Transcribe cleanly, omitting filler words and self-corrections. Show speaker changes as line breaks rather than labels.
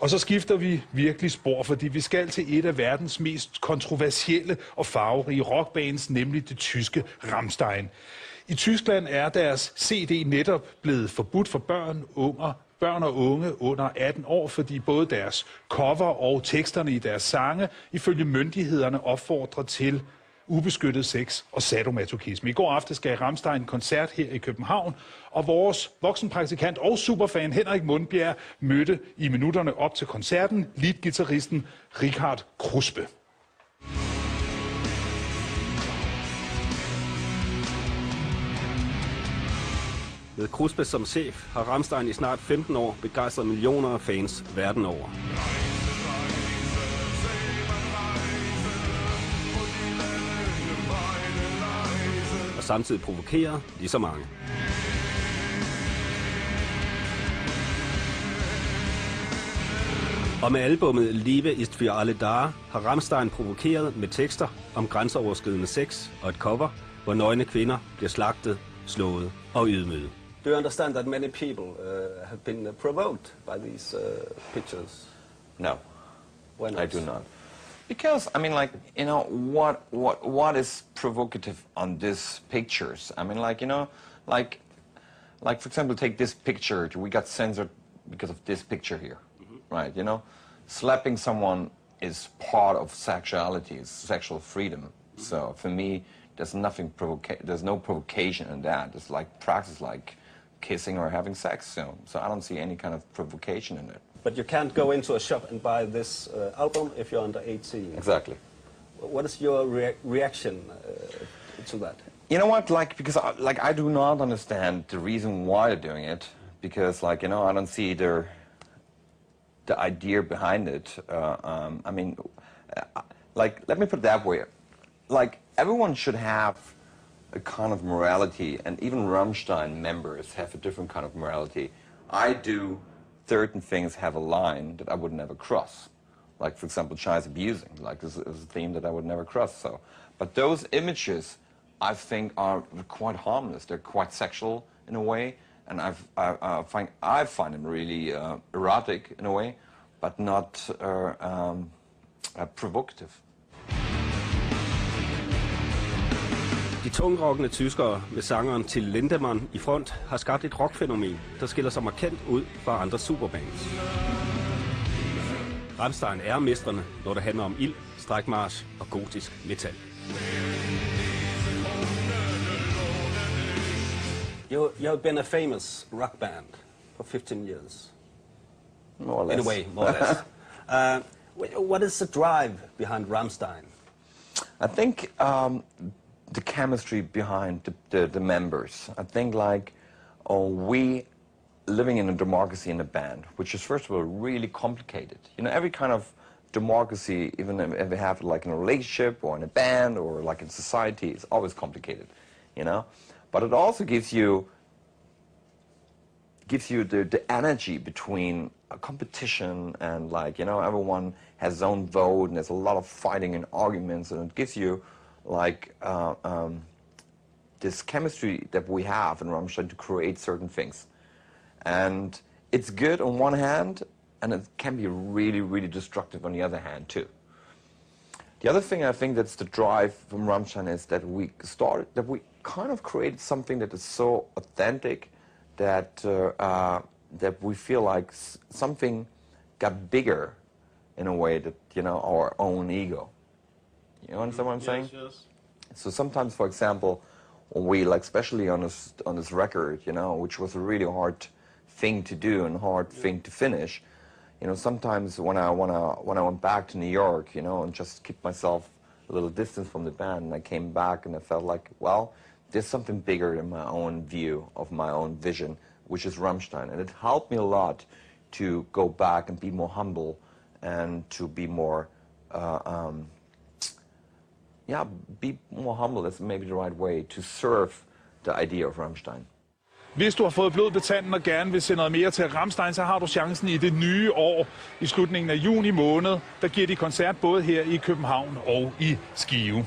Og så skifter vi virkelig spor, fordi vi skal til et af verdens mest kontroversielle og farverige rockbands, nemlig det tyske Rammstein. I Tyskland er deres CD netop blevet forbudt for børn og unge under 18 år, fordi både deres cover og teksterne i deres sange ifølge myndighederne opfordrer til ubeskyttet sex og sadomasochisme. I går aftes gav Rammstein en koncert her i København, og vores voksenpraktikant og superfan Henrik Mundbjerg mødte i minutterne op til koncerten leadgitarristen Richard Kruspe.
Med Kruspe som chef har Rammstein i snart 15 år begejstret millioner af fans verden over. Og samtidig provokerer lige så mange. Og med albummet Liebe ist für alle da har Rammstein provokeret med tekster om grænseoverskridende sex og et cover, hvor nøgne kvinder bliver slagtet, slået og ydmyget.
Do you understand that many people have been provoked by these pictures?
No.
Why not?
I do not. Because, I mean, like, you know, what is provocative on these pictures? I mean, like, you know, like for example, take this picture. We got censored because of this picture here, right? You know, slapping someone is part of sexuality, it's sexual freedom. So for me, there's no provocation in that. It's like practice, like kissing or having sex. So I don't see any kind of provocation in it.
But you can't go into a shop and buy this album if you're under 18.
Exactly.
What is your reaction to that?
You know what, like, because I do not understand the reason why they're doing it, because, like, you know, I don't see the idea behind it. I mean, like, let me put it that way. Like, everyone should have a kind of morality, and even Rammstein members have a different kind of morality. I do certain things have a line that I would never cross. Like, for example, child abusing. Like, this is a theme that I would never cross. So, but those images, I think, are quite harmless. They're quite sexual in a way, and I find them really erotic in a way, but not provocative.
De tungrockende tyskere med sangeren Till Lindemann i front har skabt et rockfænomen, der skiller sig markant ud fra andre superbands. Rammstein er mestrene, når det handler om ild, strækmarch og gotisk metal.
You have been a famous rock band for 15 years.
More or less.
In a way, more or less. What is the drive behind Rammstein?
I think the chemistry behind the members. I think, like, we living in a democracy in a band, which is first of all really complicated. You know, every kind of democracy, even if we have like in a relationship or in a band or like in society, it's always complicated, you know. But it also gives you the energy between a competition and, like, you know, everyone has his own vote and there's a lot of fighting and arguments, and it gives you like this chemistry that we have in Rammstein to create certain things. And it's good on one hand, and it can be really, really destructive on the other hand too. The other thing I think that's the drive from Rammstein is that we kind of created something that is so authentic that that we feel like something got bigger in a way that, you know, our own ego. You understand what I'm saying?
Yes.
So sometimes, for example, we, like, especially on this record, you know, which was a really hard thing to do and hard thing to finish, you know, sometimes when I went back to New York, you know, and just keep myself a little distance from the band, and I came back and I felt like, well, there's something bigger in my own view of my own vision, which is Rammstein, and it helped me a lot to go back and be more humble and to be more be more humble. That's maybe the right way to serve the idea of Rammstein.
Hvis du har fået blod på tanden og gerne vil se noget mere til Rammstein, så har du chancen i det nye år i slutningen af juni måned. Der giver de koncert både her i København og i Skive.